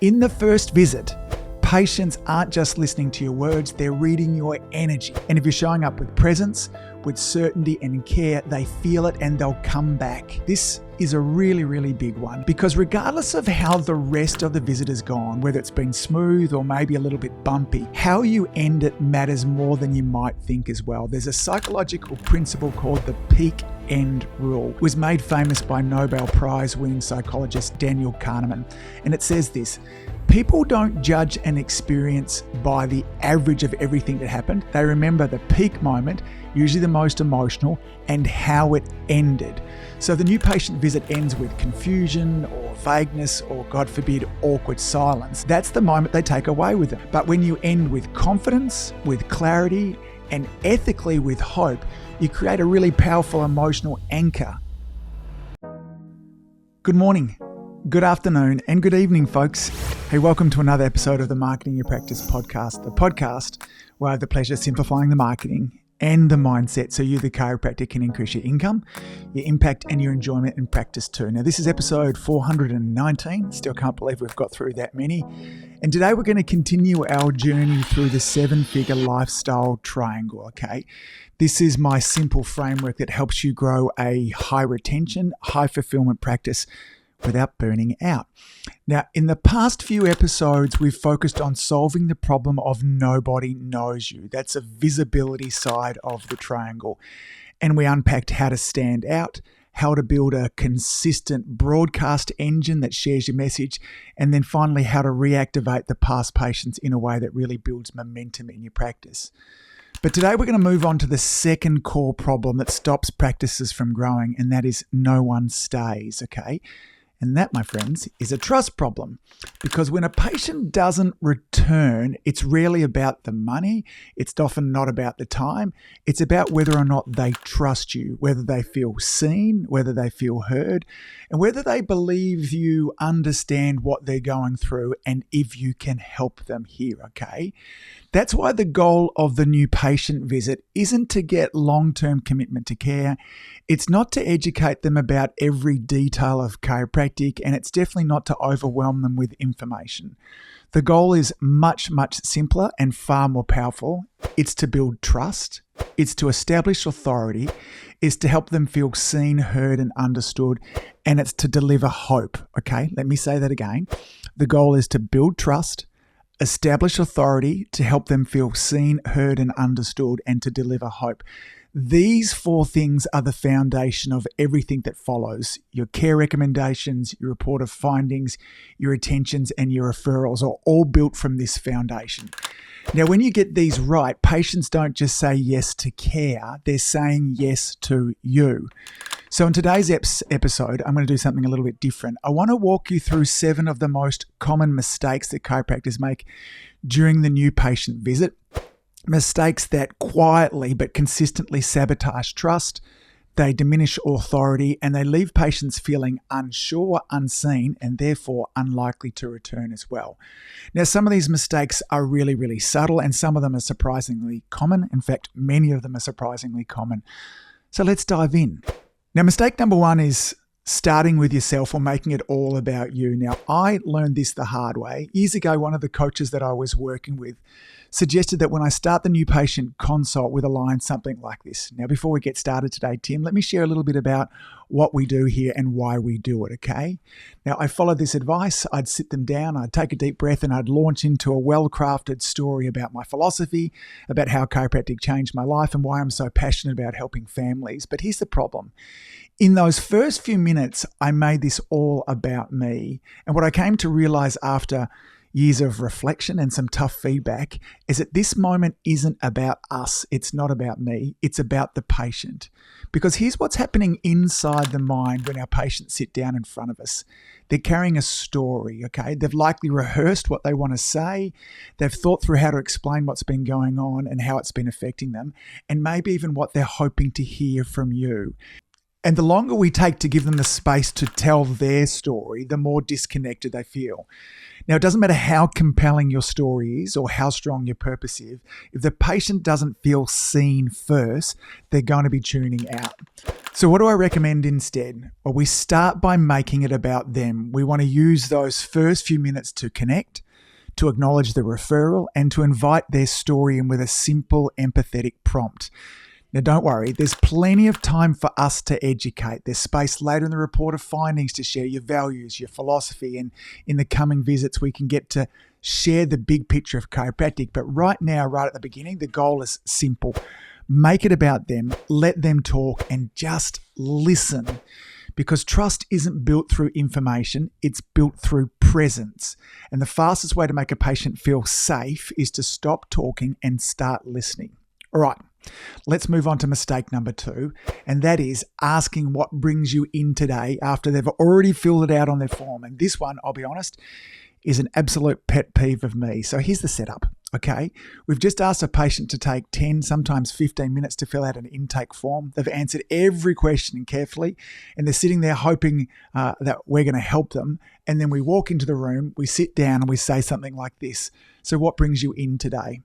In the first visit, patients aren't just listening to your words, they're reading your energy. And if you're showing up with presence, with certainty and care, they feel it and they'll come back. This is a really, really big one because regardless of how the rest of the visit has gone, whether it's been smooth or maybe a little bit bumpy, how you end it matters more than you might think as well. There's a psychological principle called the peak end rule. It was made famous by Nobel Prize winning psychologist Daniel Kahneman. And it says this: people don't judge an experience by the average of everything that happened. They remember the peak moment, usually the most emotional, and how it ended. So the new patient visit ends with confusion or vagueness or, God forbid, awkward silence. That's the moment they take away with them. But when you end with confidence, with clarity, and ethically with hope, you create a really powerful emotional anchor. Good morning, good afternoon, and good evening, folks. Hey, welcome to another episode of the Marketing Your Practice podcast, the podcast where I have the pleasure of simplifying the marketing and the mindset so you, the chiropractor, can increase your income, your impact, and your enjoyment in practice too. Now, this is episode 419. Still can't believe we've got through that many. And today we're going to continue our journey through the 7-figure lifestyle triangle, okay? This is my simple framework that helps you grow a high retention, high fulfillment practice without burning out. Now, in the past few episodes, we've focused on solving the problem of nobody knows you. That's a visibility side of the triangle. And we unpacked how to stand out, how to build a consistent broadcast engine that shares your message, and then finally how to reactivate the past patients in a way that really builds momentum in your practice. But today we're going to move on to the second core problem that stops practices from growing, and that is no one stays, okay? And that, my friends, is a trust problem, because when a patient doesn't return, it's rarely about the money. It's often not about the time. It's about whether or not they trust you, whether they feel seen, whether they feel heard, and whether they believe you understand what they're going through and if you can help them here, okay? That's why the goal of the new patient visit isn't to get long-term commitment to care. It's not to educate them about every detail of chiropractic, and it's definitely not to overwhelm them with information. The goal is much, much simpler and far more powerful. It's to build trust. It's to establish authority. It's to help them feel seen, heard, and understood. And it's to deliver hope. Okay, let me say that again. The goal is to build trust, establish authority to help them feel seen, heard, and understood, and to deliver hope. These four things are the foundation of everything that follows. Your care recommendations, your report of findings, your attentions, and your referrals are all built from this foundation. Now, when you get these right, patients don't just say yes to care, they're saying yes to you. So in today's episode, I'm going to do something a little bit different. I want to walk you through 7 of the most common mistakes that chiropractors make during the new patient visit. Mistakes that quietly but consistently sabotage trust, they diminish authority, and they leave patients feeling unsure, unseen, and therefore unlikely to return as well. Now, some of these mistakes are really, really subtle, and some of them are surprisingly common. In fact, many of them are surprisingly common. So let's dive in. Now, mistake number 1 is starting with yourself or making it all about you. Now, I learned this the hard way. Years ago, one of the coaches that I was working with suggested that when I start the new patient consult with a line something like this. Now, before we get started today, Tim, let me share a little bit about what we do here and why we do it, okay? Now, I followed this advice. I'd sit them down, I'd take a deep breath, and I'd launch into a well-crafted story about my philosophy, about how chiropractic changed my life and why I'm so passionate about helping families. But here's the problem. In those first few minutes, I made this all about me. And what I came to realize after years of reflection and some tough feedback is that this moment isn't about us. It's not about me. It's about the patient. Because here's what's happening inside the mind when our patients sit down in front of us. They're carrying a story, okay? They've likely rehearsed what they want to say. They've thought through how to explain what's been going on and how it's been affecting them, and maybe even what they're hoping to hear from you. And the longer we take to give them the space to tell their story, the more disconnected they feel. Now, it doesn't matter how compelling your story is or how strong your purpose is. If the patient doesn't feel seen first, they're going to be tuning out. So what do I recommend instead? Well, we start by making it about them. We want to use those first few minutes to connect, to acknowledge the referral, and to invite their story in with a simple, empathetic prompt. Now, don't worry, there's plenty of time for us to educate. There's space later in the report of findings to share your values, your philosophy, and in the coming visits, we can get to share the big picture of chiropractic. But right now, right at the beginning, the goal is simple. Make it about them, let them talk, and just listen. Because trust isn't built through information, it's built through presence. And the fastest way to make a patient feel safe is to stop talking and start listening. All right, let's move on to mistake number 2, and that is asking what brings you in today after they've already filled it out on their form. And this one, I'll be honest, is an absolute pet peeve of me. So here's the setup, okay? We've just asked a patient to take 10, sometimes 15 minutes to fill out an intake form. They've answered every question carefully, and they're sitting there hoping that we're going to help them. And then we walk into the room, we sit down, and we say something like this. So what brings you in today?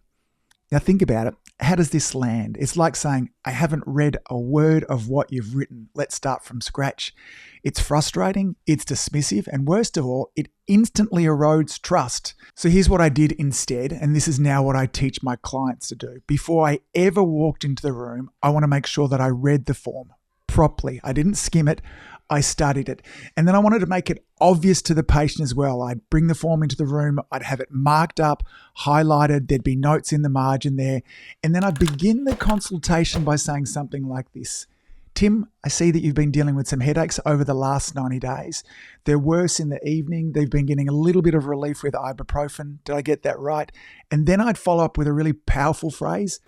Now think about it. How does this land? It's like saying, I haven't read a word of what you've written. Let's start from scratch. It's frustrating, it's dismissive, and worst of all, it instantly erodes trust. So here's what I did instead, and this is now what I teach my clients to do. Before I ever walked into the room, I want to make sure that I read the form properly. I didn't skim it. I studied it. And then I wanted to make it obvious to the patient as well. I'd bring the form into the room. I'd have it marked up, highlighted. There'd be notes in the margin there. And then I'd begin the consultation by saying something like this. Tim, I see that you've been dealing with some headaches over the last 90 days. They're worse in the evening. They've been getting a little bit of relief with ibuprofen. Did I get that right? And then I'd follow up with a really powerful phrase.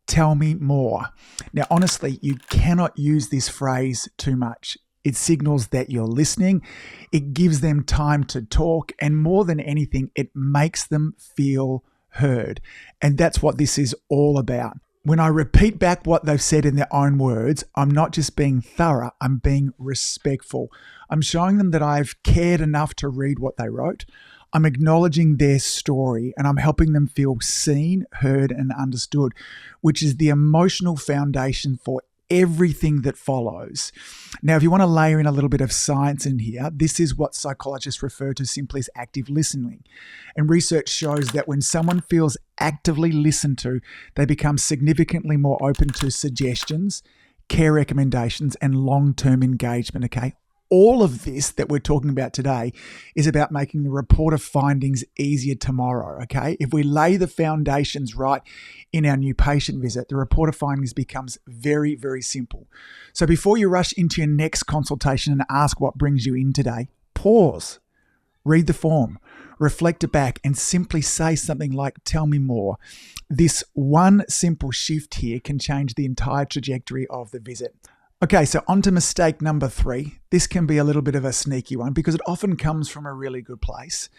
Tell me more. Now, honestly, you cannot use this phrase too much. It signals that you're listening. It gives them time to talk. And more than anything, it makes them feel heard. And that's what this is all about. When I repeat back what they've said in their own words, I'm not just being thorough, I'm being respectful. I'm showing them that I've cared enough to read what they wrote. I'm acknowledging their story, and I'm helping them feel seen, heard, and understood, which is the emotional foundation for everything that follows. Now, if you want to layer in a little bit of science in here, this is what psychologists refer to simply as active listening. And research shows that when someone feels actively listened to, they become significantly more open to suggestions, care recommendations, and long-term engagement, okay? All of this that we're talking about today is about making the report of findings easier tomorrow, okay? If we lay the foundations right in our new patient visit, the report of findings becomes very, very simple. So before you rush into your next consultation and ask what brings you in today, pause, read the form, reflect it back, and simply say something like, tell me more. This one simple shift here can change the entire trajectory of the visit. Okay, so on to mistake number 3. This can be a little bit of a sneaky one because it often comes from a really good place,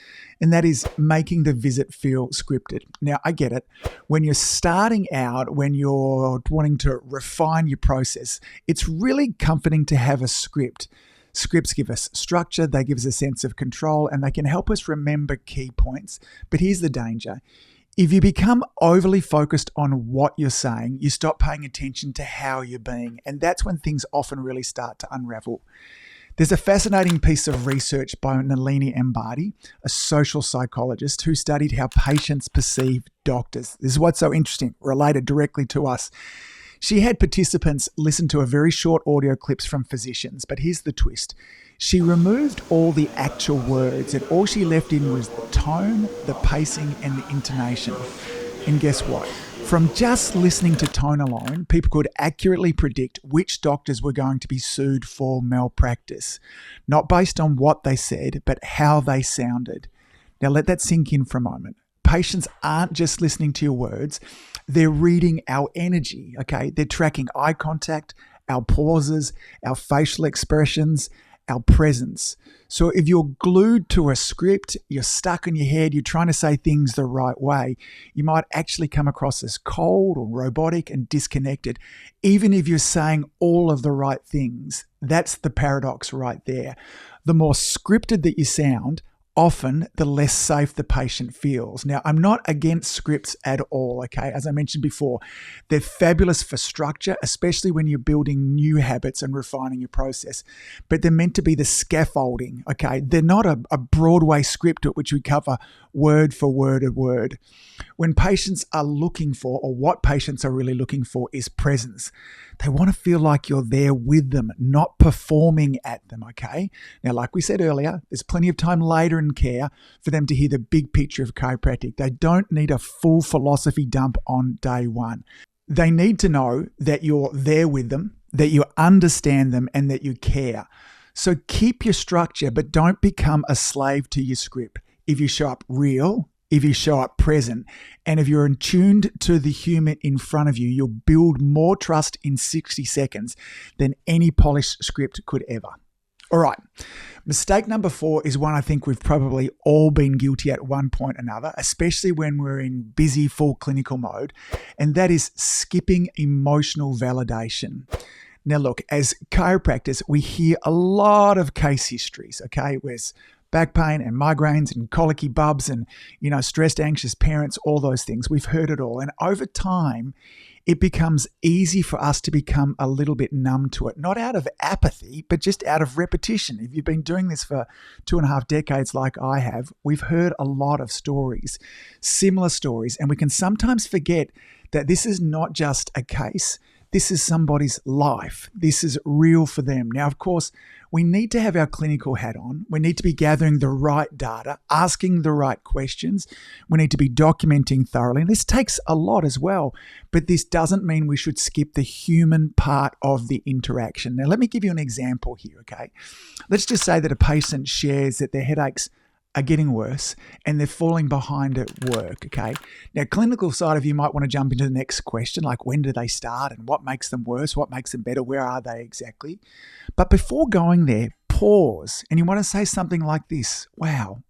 and that is making the visit feel scripted. Now, I get it. When you're starting out, when you're wanting to refine your process, it's really comforting to have a script. Scripts give us structure, they give us a sense of control, and they can help us remember key points. But here's the danger. If you become overly focused on what you're saying, you stop paying attention to how you're being, and that's when things often really start to unravel. There's a fascinating piece of research by Nalini Ambady, a social psychologist who studied how patients perceive doctors. This is what's so interesting, related directly to us. She had participants listen to a very short audio clips from physicians, but here's the twist. She removed all the actual words, and all she left in was the tone, the pacing, and the intonation. And guess what? From just listening to tone alone, people could accurately predict which doctors were going to be sued for malpractice, not based on what they said, but how they sounded. Now let that sink in for a moment. Patients aren't just listening to your words, they're reading our energy, okay? They're tracking eye contact, our pauses, our facial expressions, our presence. So if you're glued to a script, you're stuck in your head, you're trying to say things the right way, you might actually come across as cold or robotic and disconnected, even if you're saying all of the right things. That's the paradox right there. The more scripted that you sound, often the less safe the patient feels. Now, I'm not against scripts at all, okay? As I mentioned before, they're fabulous for structure, especially when you're building new habits and refining your process. But they're meant to be the scaffolding, okay? They're not a Broadway script at which we cover word for word at word. When patients are looking for, or what patients are really looking for, is presence. They want to feel like you're there with them, not performing at them, okay? Now, like we said earlier, there's plenty of time later in care for them to hear the big picture of chiropractic. They don't need a full philosophy dump on day one. They need to know that you're there with them, that you understand them, and that you care. So keep your structure, but don't become a slave to your script. If you show up real, if you show up present, and if you're attuned to the human in front of you, you'll build more trust in 60 seconds than any polished script could ever. All right. Mistake number 4 is one I think we've probably all been guilty at one point or another, especially when we're in busy full clinical mode, and that is skipping emotional validation. Now, look, as chiropractors, we hear a lot of case histories, okay? Where's back pain and migraines and colicky bubs and, stressed, anxious parents, all those things. We've heard it all. And over time, it becomes easy for us to become a little bit numb to it, not out of apathy, but just out of repetition. If you've been doing this for 2.5 decades like I have, we've heard a lot of stories, similar stories, and we can sometimes forget that this is not just a case. This is somebody's life. This is real for them. Now, of course, we need to have our clinical hat on. We need to be gathering the right data, asking the right questions. We need to be documenting thoroughly. And this takes a lot as well. But this doesn't mean we should skip the human part of the interaction. Now, let me give you an example here, okay? Let's just say that a patient shares that their headaches are getting worse and they're falling behind at work, okay? Now, clinical side of you might want to jump into the next question, like when do they start and what makes them worse, what makes them better, where are they exactly? But before going there, pause, and you want to say something like this: wow,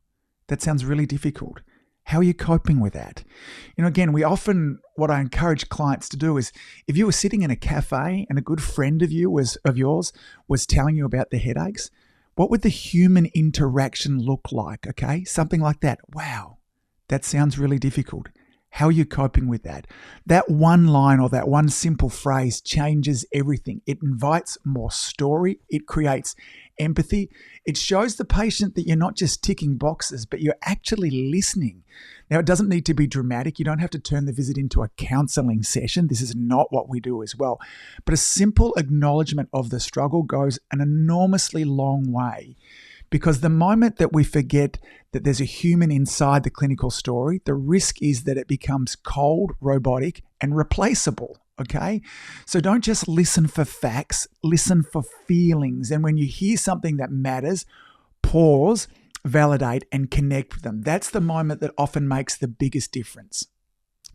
that sounds really difficult. How are you coping with that? Again, what I encourage clients to do is, if you were sitting in a cafe and a good friend of yours was telling you about the headaches, what would the human interaction look like, okay? Something like that. Wow, that sounds really difficult. How are you coping with that? That one line or that one simple phrase changes everything. It invites more story. It creates empathy. It shows the patient that you're not just ticking boxes, but you're actually listening. Now, it doesn't need to be dramatic. You don't have to turn the visit into a counseling session. This is not what we do as well. But a simple acknowledgement of the struggle goes an enormously long way. Because the moment that we forget that there's a human inside the clinical story, the risk is that it becomes cold, robotic, and replaceable, okay? So don't just listen for facts, listen for feelings. And when you hear something that matters, pause, validate, and connect with them. That's the moment that often makes the biggest difference.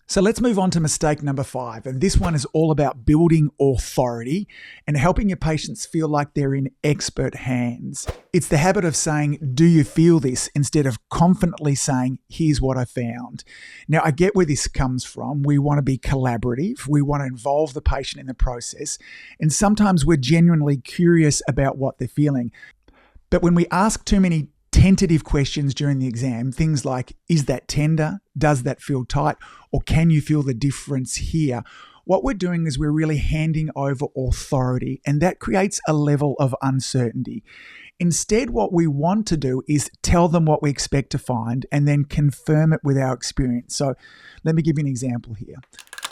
So let's move on to mistake number 5. And this one is all about building authority and helping your patients feel like they're in expert hands. It's the habit of saying, do you feel this? Instead of confidently saying, here's what I found. Now, I get where this comes from. We want to be collaborative. We want to involve the patient in the process. And sometimes we're genuinely curious about what they're feeling. But when we ask too many tentative questions during the exam, things like, is that tender? Does that feel tight? Or can you feel the difference here? What we're doing is we're really handing over authority, and that creates a level of uncertainty. Instead, what we want to do is tell them what we expect to find and then confirm it with our experience. So let me give you an example here.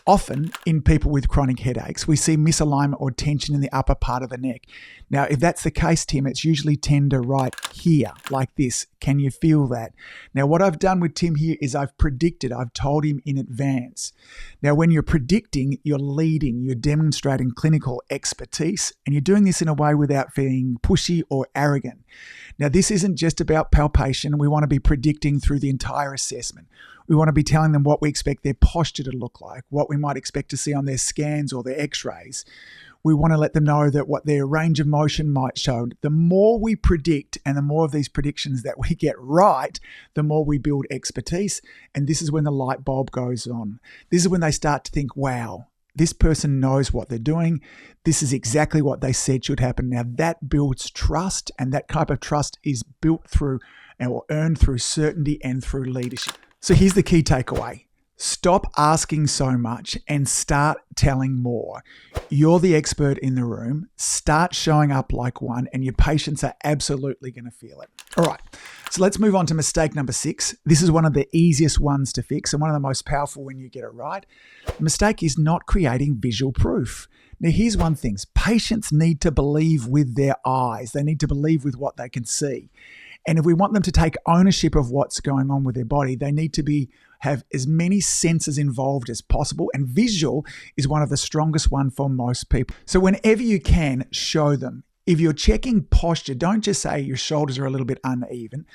Often in people with chronic headaches, we see misalignment or tension in the upper part of the neck. Now, if that's the case, Tim, it's usually tender right here, like this. Can you feel that? Now, what I've done with Tim here is I've told him in advance. Now, when you're predicting, you're leading, you're demonstrating clinical expertise, and you're doing this in a way without feeling pushy or arrogant. Now, this isn't just about palpation. We want to be predicting through the entire assessment. We want to be telling them what we expect their posture to look like, what we might expect to see on their scans or their x-rays. We want to let them know that what their range of motion might show. The more we predict and the more of these predictions that we get right, the more we build expertise. And this is when the light bulb goes on. This is when they start to think, wow, this person knows what they're doing. This is exactly what they said should happen. Now that builds trust, and that type of trust is built through or earned through certainty and through leadership. So here's the key takeaway. Stop asking so much and start telling more. You're the expert in the room. Start showing up like one, and your patients are absolutely going to feel it. All right, so let's move on to mistake number 6. This is one of the easiest ones to fix and one of the most powerful when you get it right. The mistake is not creating visual proof. Now, here's one thing. Patients need to believe with their eyes. They need to believe with what they can see. And if we want them to take ownership of what's going on with their body, they need to have as many senses involved as possible. And visual is one of the strongest ones for most people. So whenever you can, show them. If you're checking posture, don't just say your shoulders are a little bit uneven.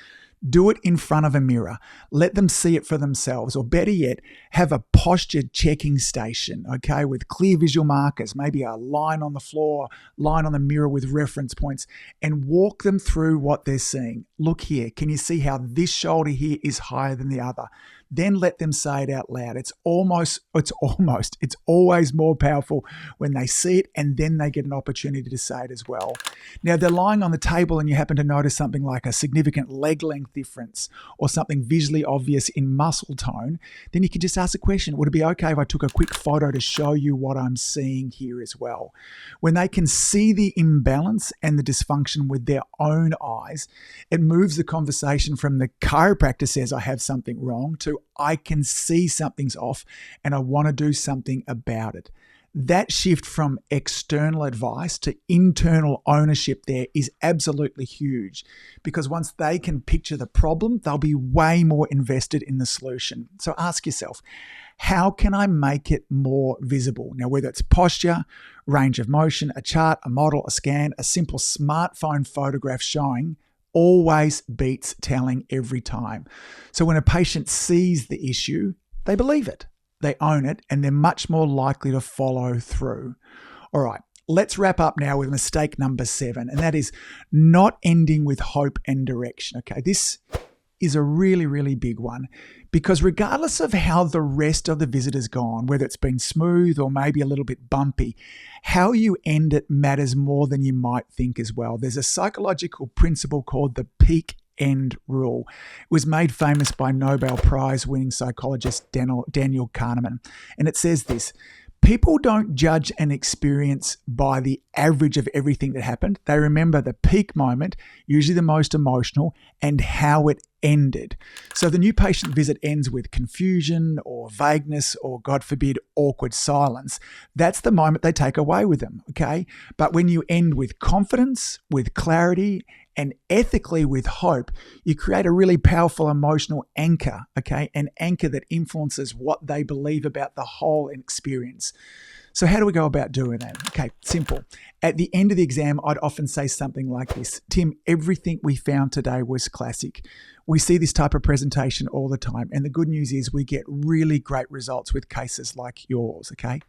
Do it in front of a mirror. Let them see it for themselves. Or better yet, have a posture checking station, okay, with clear visual markers, maybe a line on the floor, line on the mirror with reference points, and walk them through what they're seeing. Look here. Can you see how this shoulder here is higher than the other? Then let them say it out loud. It's always more powerful when they see it and then they get an opportunity to say it as well. Now, if they're lying on the table and you happen to notice something like a significant leg length difference or something visually obvious in muscle tone, then you can just ask a question. Would it be okay if I took a quick photo to show you what I'm seeing here as well? When they can see the imbalance and the dysfunction with their own eyes, it moves the conversation from the chiropractor says I have something wrong to I can see something's off and I want to do something about it. That shift from external advice to internal ownership there is absolutely huge, because once they can picture the problem, they'll be way more invested in the solution. So ask yourself, how can I make it more visible? Now, whether it's posture, range of motion, a chart, a model, a scan, a simple smartphone photograph showing, always beats telling every time. So when a patient sees the issue, they believe it, they own it, and they're much more likely to follow through. All right, let's wrap up now with mistake number 7, and that is not ending with hope and direction. Okay, this is a really, really big one, because regardless of how the rest of the visit has gone, whether it's been smooth or maybe a little bit bumpy, how you end it matters more than you might think as well. There's a psychological principle called the peak end rule. It was made famous by Nobel Prize winning psychologist Daniel Kahneman. And it says this: people don't judge an experience by the average of everything that happened. They remember the peak moment, usually the most emotional, and how it ended. So the new patient visit ends with confusion or vagueness or, God forbid, awkward silence. That's the moment they take away with them, okay? But when you end with confidence, with clarity, and ethically with hope, you create a really powerful emotional anchor, okay? An anchor that influences what they believe about the whole experience. So how do we go about doing that? Okay, simple. At the end of the exam, I'd often say something like this: Tim, everything we found today was classic. We see this type of presentation all the time. And the good news is we get really great results with cases like yours, okay?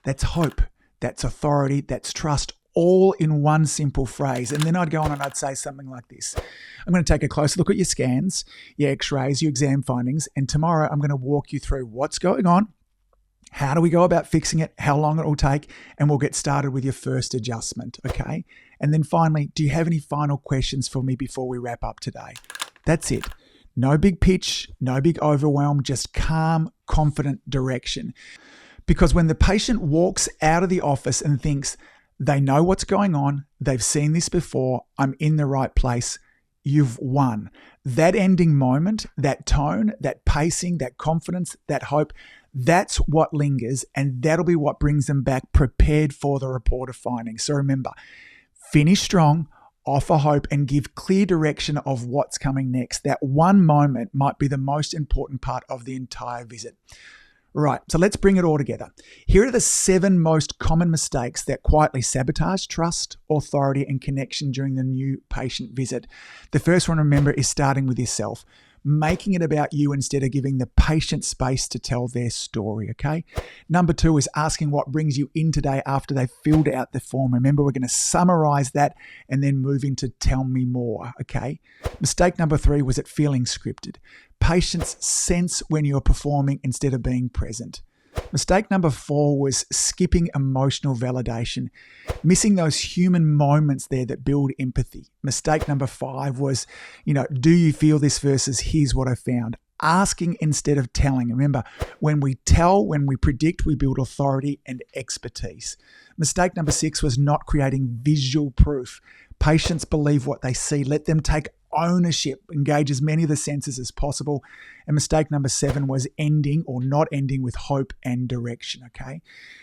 That's hope, that's authority, that's trust, all in one simple phrase. And then I'd go on and I'd say something like this: I'm going to take a closer look at your scans, your x-rays, your exam findings, and tomorrow I'm going to walk you through what's going on, how do we go about fixing it, how long it will take, and we'll get started with your first adjustment, okay? And then finally, do you have any final questions for me before we wrap up today? That's it. No big pitch, no big overwhelm, just calm, confident direction. Because when the patient walks out of the office and thinks they know what's going on, they've seen this before, I'm in the right place, you've won. That ending moment, that tone, that pacing, that confidence, that hope, that's what lingers, and that'll be what brings them back prepared for the report of findings. So remember, finish strong, offer hope, and give clear direction of what's coming next. That one moment might be the most important part of the entire visit. Right, so let's bring it all together. Here are the 7 most common mistakes that quietly sabotage trust, authority, and connection during the new patient visit. The first one, remember, is starting with yourself. Making it about you instead of giving the patient space to tell their story, okay? Number 2 is asking what brings you in today after they've filled out the form. Remember, we're going to summarize that and then move into tell me more, okay? Mistake number 3 was it feeling scripted. Patients sense when you're performing instead of being present. Mistake number 4 was skipping emotional validation, missing those human moments there that build empathy. Mistake number 5 was, do you feel this versus here's what I found. Asking instead of telling. Remember, when we tell, when we predict, we build authority and expertise. Mistake number 6 was not creating visual proof. Patients believe what they see. Let them take ownership, engage as many of the senses as possible. And mistake number 7 was ending or not ending with hope and direction, okay?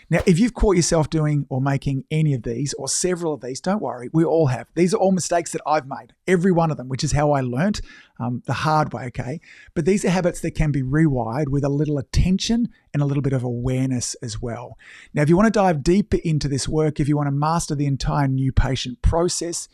Now, if you've caught yourself doing or making any of these or several of these, don't worry, we all have. These are all mistakes that I've made, every one of them, which is how I learnt the hard way, okay? But these are habits that can be rewired with a little attention and a little bit of awareness as well. Now, if you want to dive deeper into this work, if you want to master the entire new patient process,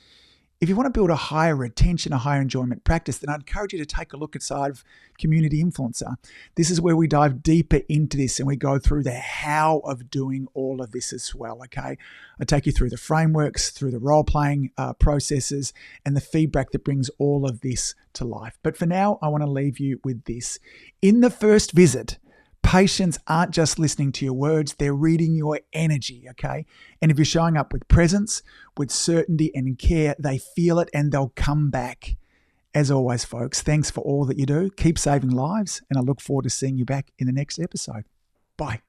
if you want to build a higher retention, a higher enjoyment practice, then I'd encourage you to take a look inside of Community Influencer. This is where we dive deeper into this and we go through the how of doing all of this as well, okay? I take you through the frameworks, through the role-playing processes, and the feedback that brings all of this to life. But for now, I want to leave you with this. In the first visit, patients aren't just listening to your words, they're reading your energy, okay? And if you're showing up with presence, with certainty and care, they feel it and they'll come back. As always, folks, thanks for all that you do. Keep saving lives, and I look forward to seeing you back in the next episode. Bye.